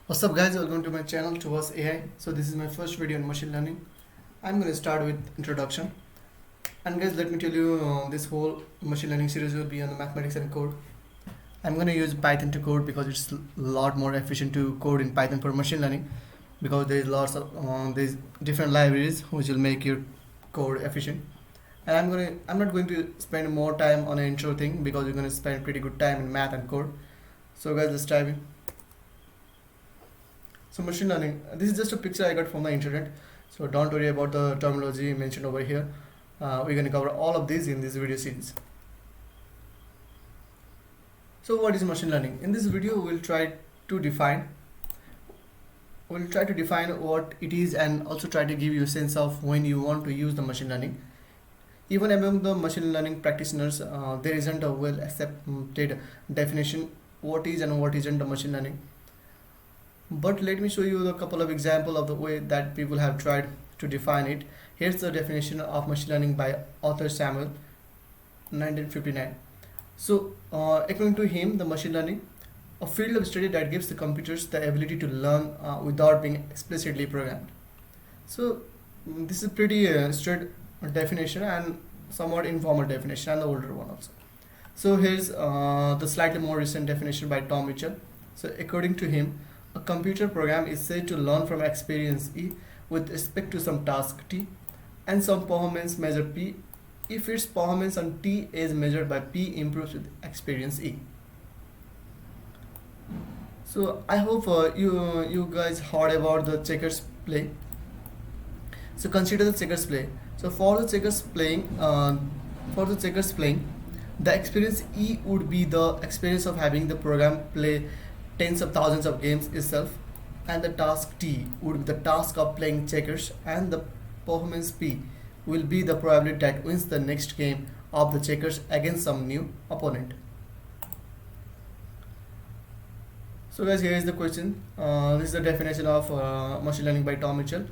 What's up guys, welcome to my channel Towards AI. So this is my first video on machine learning. I'm going to start with introduction. And guys, let me tell you, this whole machine learning series will be on the mathematics and code. I'm going to use Python to code because it's a lot more efficient to code in Python for machine learning, because there is lots of there's different libraries which will make your code efficient. And I'm not going to spend more time on an intro thing because you're going to spend pretty good time in math and code. So guys, let's dive in. So machine learning, this is just a picture I got from the internet, so don't worry about the terminology mentioned over here. We're going to cover all of these in this video series. So what is machine learning? In this video we'll try to define what it is, and also try to give you a sense of when you want to use the machine learning. Even among the machine learning practitioners, there isn't a well accepted definition what is and what isn't the machine learning. But let me show you a couple of examples of the way that people have tried to define it. Here's the definition of machine learning by Arthur Samuel, 1959. So according to him, the machine learning, a field of study that gives the computers the ability to learn without being explicitly programmed. So this is pretty straight definition and somewhat informal definition, and the older one also. So here's the slightly more recent definition by Tom Mitchell. So according to him, a computer program is said to learn from experience E with respect to some task T and some performance measure P if its performance on T is measured by P improves with experience E. So I hope you guys heard about the checkers play. So consider the checkers play. So for the checkers playing, the experience E would be the experience of having the program play tens of thousands of games itself, and the task T would be the task of playing checkers, and the performance P will be the probability that wins the next game of the checkers against some new opponent. So guys, here is the question. This is the definition of machine learning by Tom Mitchell,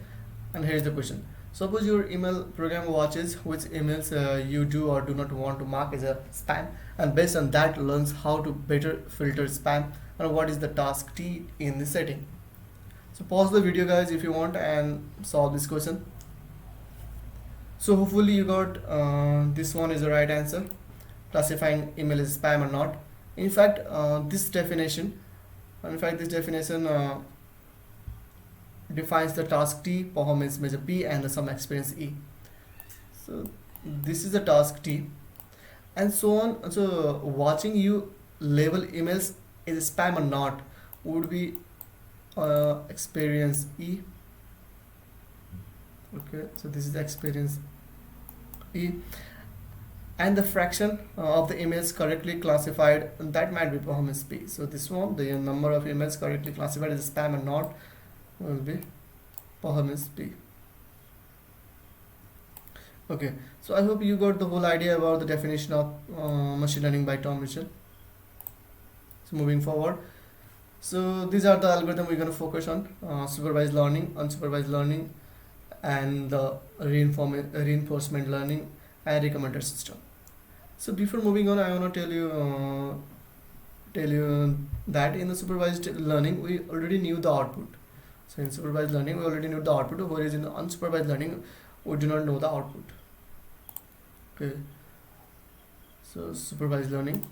and here is the question. Suppose your email program watches which emails you do or do not want to mark as a spam, and based on that learns how to better filter spam and what is the task T in the setting. So pause the video guys if you want and solve this question. So hopefully you got this one is the right answer, classifying email as spam or not. In fact, this definition defines the task T, performance measure P, and some experience E. So this is the task T, and so on. So watching you label emails is spam or not would be experience E. Okay, so this is the experience E, and the fraction of the emails correctly classified, that might be performance P. So this one, the number of emails correctly classified as spam or not, will be performance P. Okay, so I hope you got the whole idea about the definition of machine learning by Tom Mitchell. So moving forward, so these are the algorithm we're going to focus on: supervised learning, unsupervised learning, and the reinforcement learning and recommender system. So before moving on, I want to tell you that in the supervised learning we already knew the output. So in supervised learning we already knew the output, whereas in the unsupervised learning we do not know the output. Okay, so supervised learning,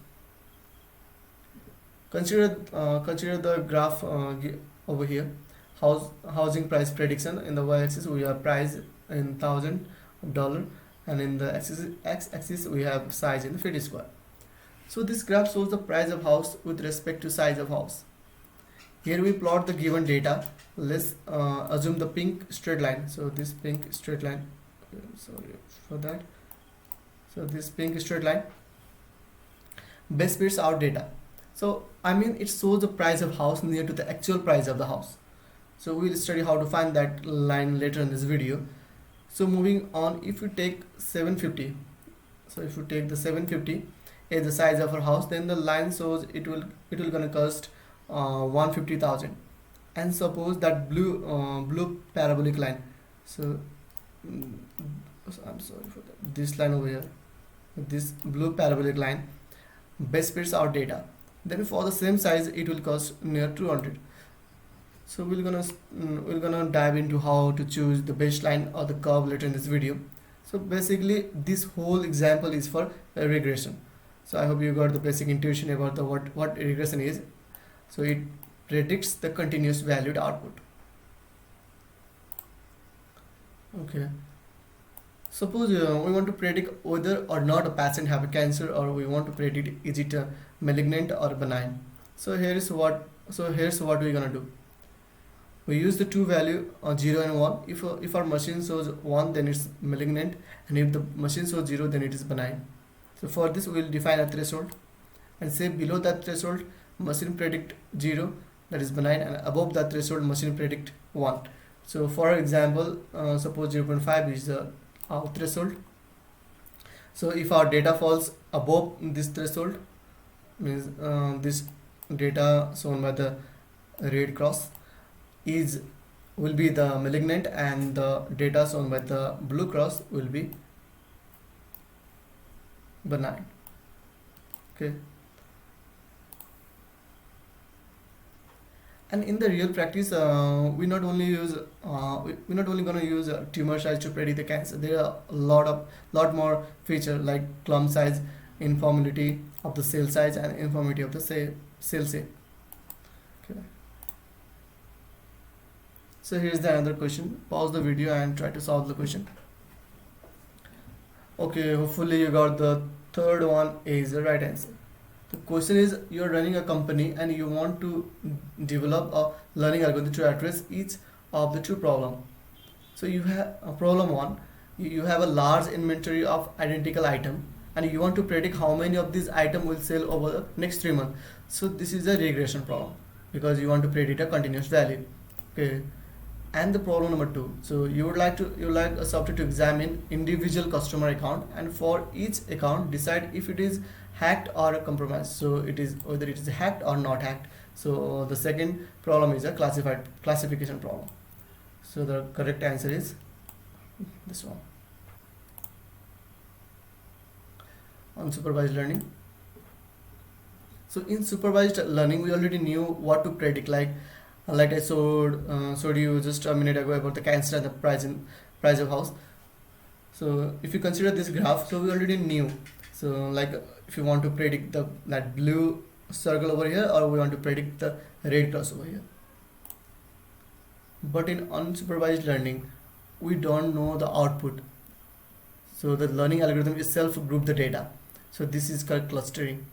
consider the graph over here. Housing price prediction. In the y-axis we have price in $1,000, and in the x-axis we have size in the feet square. So this graph shows the price of house with respect to size of house. Here we plot the given data. Let's assume the pink straight line. So this pink straight line, sorry for that. So this pink straight line best fits our data. So I mean it shows the price of house near to the actual price of the house. So we'll study how to find that line later in this video. So moving on, if you take 750, so if you take the 750 as the size of our house, then the line shows it will gonna cost 150,000. And suppose that blue parabolic line, so I'm sorry for that, this line over here, this blue parabolic line best fits our data, then for the same size it will cost near 200. So we're gonna dive into how to choose the baseline or the curve later in this video. So basically this whole example is for a regression. So I hope you got the basic intuition about the what regression is. So it predicts the continuous valued output. Okay, suppose we want to predict whether or not a patient have a cancer, or we want to predict is it malignant or benign. So here's what we're gonna do. We use the two value 0 and 1. If our machine shows 1, then it's malignant, and if the machine shows 0, then it is benign. So for this we will define a threshold and say below that threshold machine predict 0, that is benign, and above that threshold machine predict 1. So for example, suppose 0.5 is the threshold. So if our data falls above this threshold, means this data shown by the red cross will be the malignant, and the data shown by the blue cross will be benign. Okay, and in the real practice we're not only gonna use tumor size to predict the cancer. There are a lot more features like clump size, informality of the cell size, and informality of the cell shape. Okay. So here's the another question. Pause the video and try to solve the question. Okay, hopefully you got the third one is the right answer. The question is, you're running a company and you want to develop a learning algorithm to address each of the two problems. So you have a problem one, you have a large inventory of identical item, and you want to predict how many of these items will sell over the next 3 months. So this is a regression problem because you want to predict a continuous value. Okay. And the problem number 2, so you would like a software to examine individual customer account, and for each account decide if it is hacked or compromised. So it is whether it is hacked or not hacked. So the second problem is a classification problem. So the correct answer is this one. Unsupervised learning. So in supervised learning we already knew what to predict, like I showed you just a minute ago about the cancer and the price of house. So if you consider this graph, so we already knew. So like if you want to predict that blue circle over here, or we want to predict the red cross over here. But in unsupervised learning, we don't know the output. So the learning algorithm itself group the data. So this is called clustering,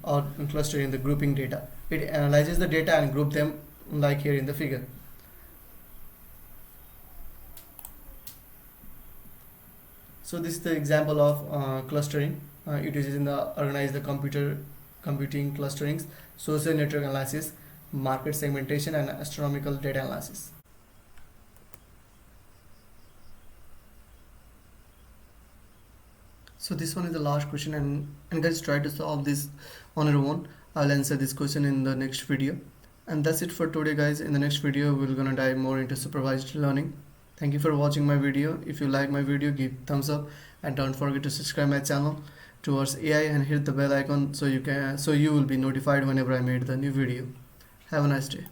or clustering, the grouping data. It analyzes the data and group them like here in the figure. So this is the example of clustering. It is in the organize the computing clusterings, social network analysis, market segmentation, and astronomical data analysis. So this one is the last question, and guys, try to solve this on your own. I'll answer this question in the next video. And that's it for today, guys. In the next video we're gonna dive more into supervised learning. Thank you for watching my video. If you like my video, give thumbs up, and don't forget to subscribe my channel towards AI and hit the bell icon so you will be notified whenever I made the new video. Have a nice day.